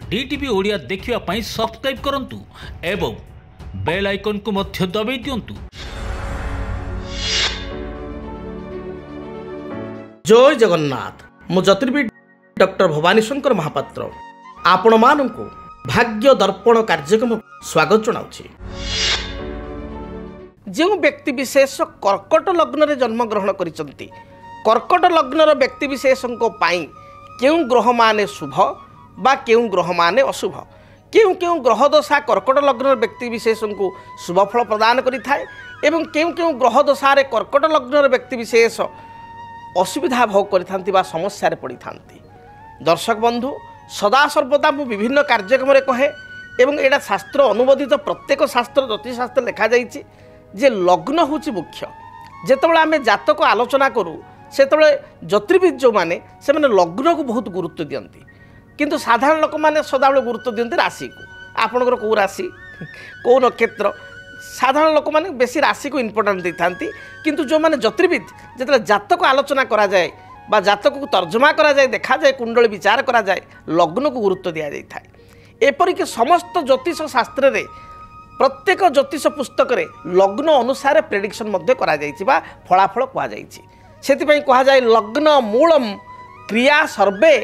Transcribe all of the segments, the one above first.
DTV Odia देखिवा पाई subscribe करंतु एवं bell icon को मध्य दबाई दियंतु। जय जगन्नाथ। मु ज्योतिर्विद डॉक्टर भवानी शंकर महापात्र आपण मानकु भाग्य दर्पण कार्यक्रम स्वागत जनाउछि। जो व्यक्ति विशेष कर्कट लग्न रे जन्म ग्रहण करिसंती, कर्कट लग्नर व्यक्ति विशेषों पाई केउं ग्रह माने शुभ बा केउं ग्रह माने अशुभ, केउं केउं ग्रह दशा कर्कट लग्नर व्यक्ति विशेषों को शुभ फल प्रदान करिथाय एवं केउं केउं ग्रह दशारे कर्कट लग्नर व्यक्ति विशेष असुविधा भोग करिथांती बा समस्या रे पड़िथांती। दर्शक बंधु, सदा सर्वदा मु विभिन्न कार्यक्रम रे कहे एवं एडा शास्त्र अनुमोदित प्रत्येक शास्त्र ज्योतिष शास्त्र लिखा जाइछि जे लग्न होछि मुख्य। जेतेबेले आमे जातक आलोचना करू सेतेबेले ज्योतिर्विद जो माने से माने लग्न को बहुत गुरुत्व दियंती, किंतु साधारण लोक माने सदाबेले गुरुत्व दियंती राशि को। आपनकर को राशि को नक्षत्र साधारण लोक माने बेसी राशि को इंपोर्टेंट देथांती, किंतु जो माने ज्योतिर्विद जेतेबेले जातक आलोचना करा जाए बा जातक को तर्जमा करा जाए, देखा जाए, कुंडली विचार करा जाए, लग्न को गुरुत्व दिया जाय थाए। एपरिक समस्त ज्योतिष शास्त्र रे प्रत्येक ज्योतिष पुस्तक रे लग्न अनुसार प्रेडिक्शन मध्य करा जायछि बा फलाफल कहा जायछि। सेति कहा जाए लग्न मूलम क्रिया सर्वे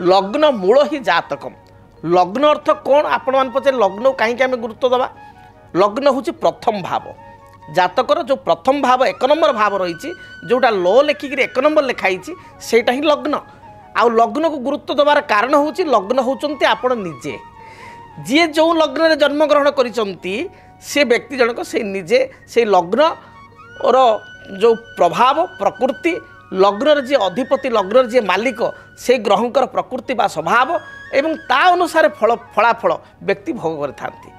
लग्न मूल ही जातकम। लग्न अर्थ कौन आपण मान पचारे लग्न कहीं आम गुरुत्व दबा। लग्न हूँ प्रथम भाव, जातकर जो प्रथम भाव एक नंबर भाव रही जोटा लो लेखिक एक नंबर लिखाई सेटा ही लग्न। आउ लग्न को गुरुत्व दबार कारण हूँ लग्न होचंती आपण निजे जी जो लग्न रे जन्म ग्रहण करिसंती से व्यक्ति जनक से निजे से लग्न और जो प्रभाव प्रकृति लग्न जी अधिपति लग्न जी मालिक से ग्रहंकर प्रकृति बा स्वभाव एवं ता अनुसार फल फलाफल व्यक्ति भोग करथांती।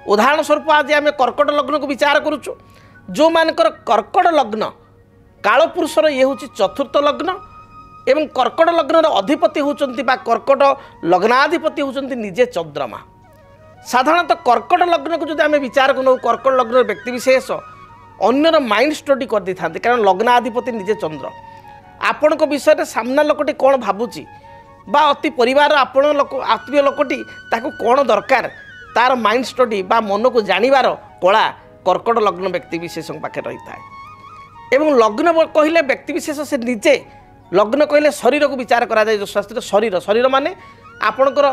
उदाहरण स्वरूप आज आम कर्कट लग्न को विचार करुचु। जो मानकर कर्कट लग्न कालपुरुषर ये हूँ चतुर्थ लग्न एवं कर्कट लग्नर अधिपति होचंती बा कर्कट लग्नाधिपति होचंती निजे चंद्रमा। साधारणतः कर्कट लग्न को जो आम विचार करूँ कर्कट लग्न व्यक्ति विशेष अन्यर माइंड स्टडी कर दी था, कारण लग्नाधिपति निजे चंद्र। आपण को विषय में सामना लोकटी कौन भावुची बा अति परिवार आपण लोक आत्मीय लोकटी ताको कौन दरकार तार माइंड स्टडी बा मन को जानिबार कला कर्कट लग्न व्यक्ति विशेष पाखे रही था। एवं लग्न कहले व्यक्ति विशेष से निजे लग्न कहले शरीर को विचार करा जाए। जो शास्त्र शरीर शरीर माने आपणकर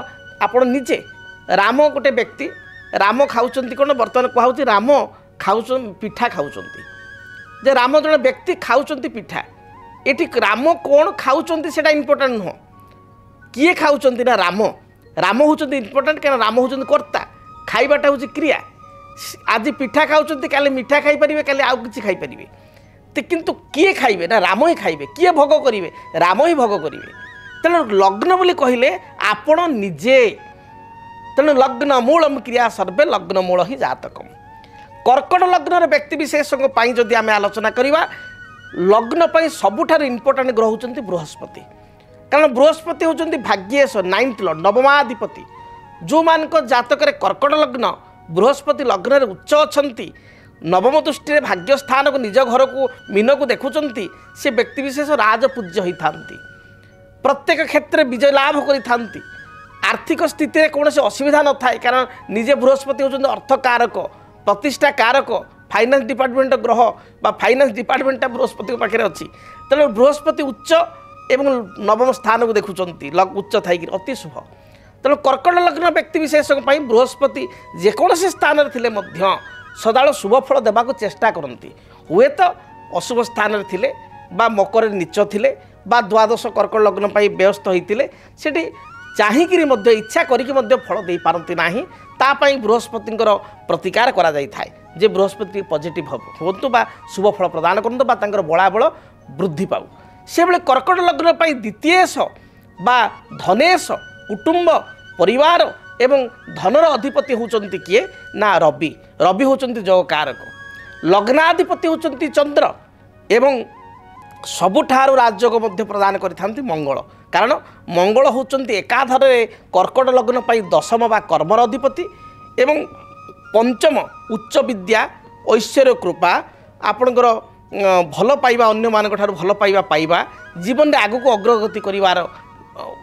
आपण निजे राम गोटे व्यक्ति राम खाऊचंती कौन बर्तमान कहूँ राम खाऊ पिठा खाऊचंती जे राम जन व्यक्ति खाऊचंती पिठा। एटी राम कौन खाऊचंती सेटा इंपोर्टेंट नुह, किए खाऊचंती ना राम राम होचंती इंपोर्टेंट, कारण राम होचंती कर्ता, खाइबाटा होची क्रिया। आज पिठा खाऊचंती काले मिठा खाई परिबे, काले आउ किछि खाई परिबे, ते किंतु किए खाइबे ना राम ही खाइबे, किए भोग करिवे राम ही भोग करिवे। तेणु लग्न बोली कहिले आपण निजे। तेणु लग्न मूलम क्रिया सर्वे लग्न मूल ही जातकम। कर्कट लग्न व्यक्ति विशेषों जदि आम आलोचना करवा लग्न पर सबुठार इंपोर्टेंट ग्रह होचंती बृहस्पति, कारण बृहस्पति होचंती भाग्येश नाइन्थ लॉर्ड नवमाधिपति। जो मानक जातक कर्कट लग्न बृहस्पति लग्न रे उच्च अछंती नवम दृष्टि भाग्य स्थान को निज घर को मीन को देखुंती से व्यक्ति विशेष राजपूज्य होता, प्रत्येक क्षेत्र विजय लाभ करि आर्थिक स्थिति कौन असुविधा न थाए, कारण निजे बृहस्पति होचंती अर्थ कारक प्रतिष्ठा कारक फाइनान्स डिपार्टमेंट ग्रह बा फाइनान्स डिपार्टमेंट बृहस्पति पाखे अच्छी। तेणु बृहस्पति उच्च एवं नवम स्थान को देखुंती उच्च थी अति शुभ। तेणु कर्कट लग्न व्यक्ति विशेष बृहस्पति जेकोसी स्थान थे सदा शुभ फल देवाक चेष्टा करती। हुए तो अशुभ स्थान थे बा मकर नीच थे बा द्वादश कर्कट लग्न व्यस्त होते सेठी चाहिकी इच्छा करिकी फल दे पारती नाही। तापाई बृहस्पति प्रतिकार करा जाई थाए जे बृहस्पति पॉजिटिव होतु बा शुभ फल प्रदान करतु बा तांकर बलाबल वृद्धि पाऊ। से बेले कर्कट लग्न पाई द्वितीयेश बा धनेश कुटुंब परिवार एवं धनर अधिपति होचंती किए ना रवि। रवि होचंती जग कारक, लग्नाधिपति होचंती चंद्र एवं सबुठारु राजयोग मध्य प्रदान करिथांती मंगल, कारण मंगल होचंती एकाधर कर्कट लग्न पाई दशम बा कर्मर अधिपति एवं पंचम उच्च विद्या ऐश्वर्य कृपा आपणकर भल पाइबा अन्य मानक ठारू भल पाइबा जीवन में आगु को अग्रगति करिवार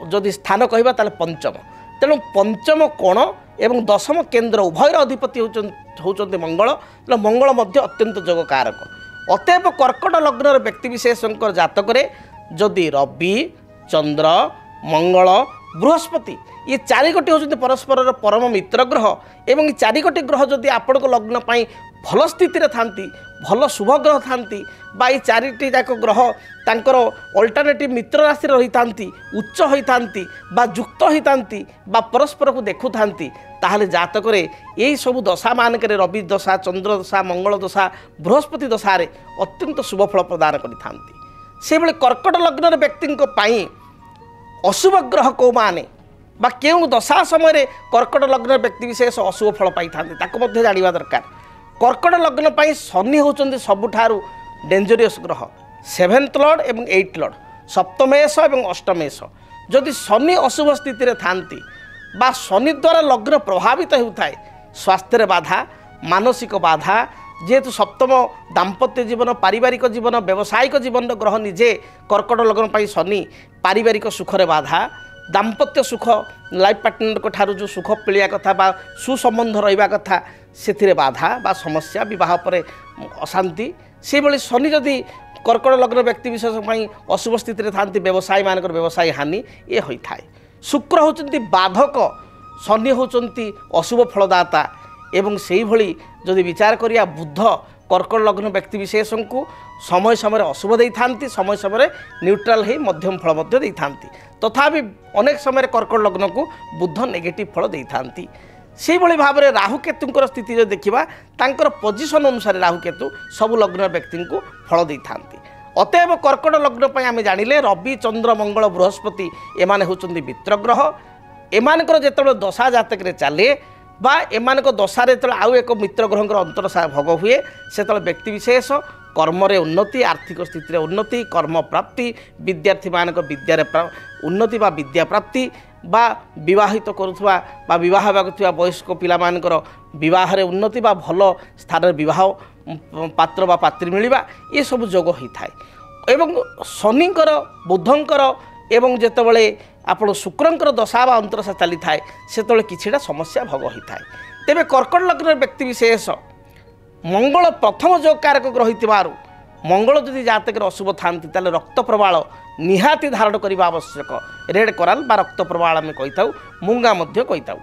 जदि स्थान कहबा ताले पंचम, ତେଣୁ ପଞ୍ଚମ କୋଣ ଏବଂ ଦଶମ କେନ୍ଦ୍ର ଉଭୟର ଅଧିପତି ହେଉଛନ୍ତି ମଙ୍ଗଳ। ତେଣୁ ମଙ୍ଗଳ ମଧ୍ୟ ଅତ୍ୟନ୍ତ ଯୋଗକାରକ। ଅତଏବ କର୍କଟ ଲଗ୍ନର ବ୍ୟକ୍ତିବିଶେଷଙ୍କର ଜାତକରେ ଯଦି ରବି, ଚନ୍ଦ୍ର, ମଙ୍ଗଳ, ବୃହସ୍ପତି ଏ ଚାରିଗୋଟି ହେଉଛନ୍ତି ପରସ୍ପରର ପରମ ମିତ୍ର ଗ୍ରହ ଏବଂ ଏ ଚାରିଗୋଟି ଗ୍ରହ ଯଦି ଆପଣଙ୍କ ଲଗ୍ନ ପାଇଁ ଭଲ ସ୍ଥିତିରେ ଥାନ୍ତି, ଭଲ ଶୁଭ ଗ୍ରହ ଥାନ୍ତି ବା ଏ ଚାରିଟି ଯାକ ଗ୍ରହ ତାଙ୍କର ଅଲ୍ଟରନେଟିଭ୍ ମିତ୍ର ରାଶିରେ ରହିଥାନ୍ତି, ଉଚ୍ଚ ହୋଇଥାନ୍ତି ବା ଯୁକ୍ତ ହୋଇଥାନ୍ତି ବା ପରସ୍ପରକୁ ଦେଖୁଥାନ୍ତି, ତାହେଲେ ଜାତକରେ ଏହିସବୁ ଦଶାମାନଙ୍କରେ ରବି ଦଶା, ଚନ୍ଦ୍ର ଦଶା, ମଙ୍ଗଳ ଦଶା, ବୃହସ୍ପତି ଦଶାରେ ଅତ୍ୟନ୍ତ ଶୁଭ ଫଳ ପ୍ରଦାନ କରିଥାନ୍ତି। ସେଭଳି କର୍କଟ ଲଗ୍ନର ବ୍ୟକ୍ତିଙ୍କ ପାଇଁ ଅଶୁଭ ଗ୍ରହ କେଉଁମାନେ ବା କେଉଁ ଦଶା ସମୟରେ କର୍କଟ ଲଗ୍ନର ବ୍ୟକ୍ତିବିଶେଷ ଅଶୁଭ ଫଳ ପାଇଥାନ୍ତି ତାକୁ ମଧ୍ୟ ଜାଣିବା ଦରକାର। କର୍କଟ ଲଗ୍ନ ପାଇଁ ଶନି ହେଉଛନ୍ତି ସବୁଠାରୁ ଡେଞ୍ଜରିୟସ୍ ଗ୍ରହ। 7th ଲର୍ଡ଼ ଏବଂ 8th ଲର୍ଡ଼, ସପ୍ତମେଷ ଏବଂ ଅଷ୍ଟମେଷ ଯଦି ଶନି ଅଶୁଭ ସ୍ଥିତିରେ ଥାନ୍ତି ବା ଶନି ଦ୍ୱାରା ଲଗ୍ନ ପ୍ରଭାବିତ ହେଉଥାଏ, ସ୍ୱାସ୍ଥ୍ୟରେ ବାଧା, ମାନସିକ ବାଧା, ଯେହେତୁ ସପ୍ତମ ଦାମ୍ପତ୍ୟ ଜୀବନ, ପାରିବାରିକ ଜୀବନ, ବ୍ୟବସାୟିକ ଜୀବନର ଗ୍ରହ ନିଜେ କର୍କଟ ଲଗ୍ନ ପାଇଁ ଶନି ପାରିବାରିକ ସୁଖରେ ବାଧା, ଦାମ୍ପତ୍ୟ ସୁଖ ଲାଇଫ୍ ପାର୍ଟନରଙ୍କ ଠାରୁ ଯେଉଁ ସୁଖ ମିଳିବା କଥା ବା ସୁସମ୍ବନ୍ଧ ରହିବା କଥା ସେଥିରେ ବାଧା ବା ସମସ୍ୟା, ବିବାହ ପରେ ଅଶାନ୍ତି। ସେହିଭଳି ଶନି ଯଦି କର୍କଟ ଲଗ୍ନ ବ୍ୟକ୍ତିବିଶେଷ ପାଇଁ ଅଶୁଭ ସ୍ଥିତିରେ ଥାନ୍ତି, ବ୍ୟବସାୟୀମାନଙ୍କର ବ୍ୟବସାୟୀ ହାନି ଏ ହୋଇଥାଏ। ଶୁକ୍ର ହେଉଛନ୍ତି ବାଧକ, ଶନି ହେଉଛନ୍ତି ଅଶୁଭ ଫଳଦାତା ଏବଂ ସେଇଭଳି ଯଦି ବିଚାର କରିବା ବୁଧ କର୍କଟ ଲଗ୍ନ ବ୍ୟକ୍ତିବିଶେଷଙ୍କୁ ସମୟ ସମୟରେ ଅଶୁଭ ଦେଇଥାନ୍ତି, ସମୟ ସମୟରେ ନ୍ୟୁଟ୍ରାଲ୍ ହେଇ ମଧ୍ୟମ ଫଳ ମଧ୍ୟ ଦେଇଥାନ୍ତି। ତଥାପି ଅନେକ ସମୟରେ କର୍କଟ ଲଗ୍ନକୁ ବୁଧ ନେଗେଟିଭ୍ ଫଳ ଦେଇଥାନ୍ତି। ସେଇଭଳି ଭାବରେ ରାହୁକେତୁଙ୍କର ସ୍ଥିତି ଯଦି ଦେଖିବା, ତାଙ୍କର ପୋଜିସନ୍ ଅନୁସାରେ ରାହୁକେତୁ ସବୁ ଲଗ୍ନର ବ୍ୟକ୍ତିଙ୍କୁ ଫଳ ଦେଇଥାନ୍ତି। ଅତଏବ କର୍କଟ ଲଗ୍ନ ପାଇଁ ଆମେ ଜାଣିଲେ ରବି, ଚନ୍ଦ୍ର, ମଙ୍ଗଳ, ବୃହସ୍ପତି ଏମାନେ ହେଉଛନ୍ତି ମିତ୍ରଗ୍ରହ। ଏମାନଙ୍କର ଯେତେବେଳେ ଦଶା ଜାତକରେ ଚାଲେ ବା ଏମାନଙ୍କ ଦଶାରେ ଯେତେବେଳେ ଆଉ ଏକ ମିତ୍ର ଗ୍ରହଙ୍କର ଅନ୍ତରଶା ଭୋଗ ହୁଏ, ସେତେବେଳେ ବ୍ୟକ୍ତିବିଶେଷ କର୍ମରେ ଉନ୍ନତି, ଆର୍ଥିକ ସ୍ଥିତିରେ ଉନ୍ନତି, କର୍ମ ପ୍ରାପ୍ତି, ବିଦ୍ୟାର୍ଥୀମାନଙ୍କ ବିଦ୍ୟାରେ ଉନ୍ନତି ବା ବିଦ୍ୟା ପ୍ରାପ୍ତି ବା ବିବାହିତ କରୁଥିବା ବା ବିବାହ ହେବାକୁ ଥିବା ବୟସ୍କ ପିଲାମାନଙ୍କର ବିବାହରେ ଉନ୍ନତି ବା ଭଲ ସ୍ଥାନରେ ବିବାହ ପାତ୍ର ବା ପାତ୍ରୀ ମିଳିବା ଏସବୁ ଯୋଗ ହୋଇଥାଏ। ଏବଂ ଶନିଙ୍କର, ବୁଧଙ୍କର ଏବଂ ଯେତେବେଳେ ଆପଣ ଶୁକ୍ରଙ୍କର ଦଶା ବା ଅନ୍ତରଶା ଚାଲିଥାଏ ସେତେବେଳେ କିଛିଟା ସମସ୍ୟା ଭୋଗ ହୋଇଥାଏ। ତେବେ କର୍କଟ ଲଗ୍ନର ବ୍ୟକ୍ତିବିଶେଷ ମଙ୍ଗଳ ପ୍ରଥମ ଯୋଗକାରକ ଗ୍ରହ ହୋଇଥିବାରୁ ମଙ୍ଗଳ ଯଦି ଜାତକରେ ଅଶୁଭ ଥାନ୍ତି ତାହେଲେ ରକ୍ତ ପ୍ରବାଳ ନିହାତି ଧାରଣ କରିବା ଆବଶ୍ୟକ। ରେଡ୍ କୋରାଲ୍ ବା ରକ୍ତ ପ୍ରବାଳ ଆମେ କହିଥାଉ, ମୁଙ୍ଗା ମଧ୍ୟ କହିଥାଉ।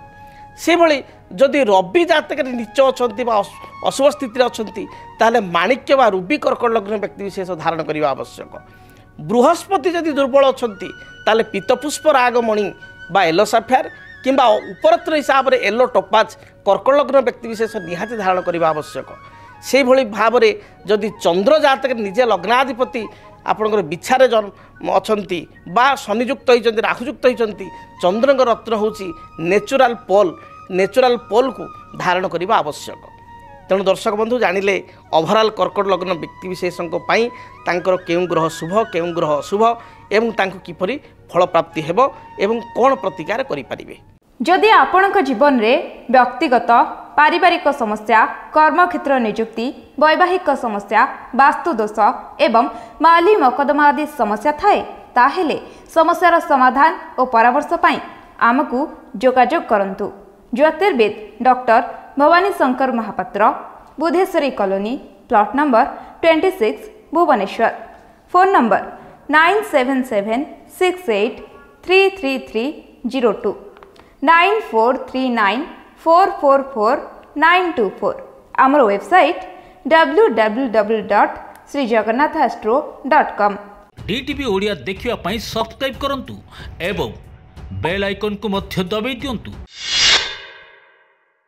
ସେଭଳି ଯଦି ରବି ଜାତକରେ ନୀଚ ଅଛନ୍ତି ବା ଅଶୁଭ ସ୍ଥିତିରେ ଅଛନ୍ତି ତାହେଲେ ମାଣିକ୍ୟ ବା ରୁବି କର୍କଟ ଲଗ୍ନ ବ୍ୟକ୍ତିବିଶେଷ ଧାରଣ କରିବା ଆବଶ୍ୟକ। ବୃହସ୍ପତି ଯଦି ଦୁର୍ବଳ ଅଛନ୍ତି ତାହେଲେ ପୀତପୁଷ୍ପ ରାଗମଣି ବା ୟେଲୋ ସାଫାୟାର କିମ୍ବା ଉପରତ୍ର ହିସାବରେ ୟେଲୋ ଟୋପାଜ କର୍କଟ ଲଗ୍ନ ବ୍ୟକ୍ତିବିଶେଷ ନିହାତି ଧାରଣ କରିବା ଆବଶ୍ୟକ। ସେଇଭଳି ଭାବରେ ଯଦି ଚନ୍ଦ୍ର ଜାତକରେ ନିଜେ ଲଗ୍ନାଧିପତି ଆପଣଙ୍କର ବିଛାରେ ଅଛନ୍ତି ବା ଶନିଯୁକ୍ତ ହୋଇଛନ୍ତି, ରାହୁଯୁକ୍ତ ହୋଇଛନ୍ତି, ଚନ୍ଦ୍ରଙ୍କ ରତ୍ନ ହେଉଛି ନେଚୁରାଲ୍ ପୋଲ୍କୁ ଧାରଣ କରିବା ଆବଶ୍ୟକ। ତେଣୁ ଦର୍ଶକ ବନ୍ଧୁ ଜାଣିଲେ ଓଭରାଲ୍ କର୍କଟ ଲଗ୍ନ ବ୍ୟକ୍ତିବିଶେଷଙ୍କ ପାଇଁ ତାଙ୍କର କେଉଁ ଗ୍ରହ ଶୁଭ, କେଉଁ ଗ୍ରହ ଅଶୁଭ ଏବଂ ତାଙ୍କୁ କିପରି ଫଳପ୍ରାପ୍ତି ହେବ ଏବଂ କ'ଣ ପ୍ରତିକାର କରିପାରିବେ। ଯଦି ଆପଣଙ୍କ ଜୀବନରେ ବ୍ୟକ୍ତିଗତ, ପାରିବାରିକ ସମସ୍ୟା, କର୍ମକ୍ଷେତ୍ର ନିଯୁକ୍ତି, ବୈବାହିକ ସମସ୍ୟା, ବାସ୍ତୁଦୋଷ ଏବଂ ମାଲି ମକଦ୍ଦମା ଆଦି ସମସ୍ୟା ଥାଏ, ତାହେଲେ ସମସ୍ୟାର ସମାଧାନ ଓ ପରାମର୍ଶ ପାଇଁ ଆମକୁ ଯୋଗାଯୋଗ କରନ୍ତୁ। ଜ୍ୟୋତିର୍ବିଦ doctor Bhabani Shankar Mahapatra, Budheswari colony, plot number 26, Bhubaneswar. Phone number 9776833302 9439444924। ଆମର ୱେବସାଇଟ୍ www.srijagannathastro.com। DTV ଓଡ଼ିଆ ଦେଖିବା ପାଇଁ ସବସ୍କ୍ରାଇବ୍ କରନ୍ତୁ ଏବଂ ବେଲ୍ ଆଇକନ୍କୁ ମଧ୍ୟ ଦବାଇ ଦିଅନ୍ତୁ।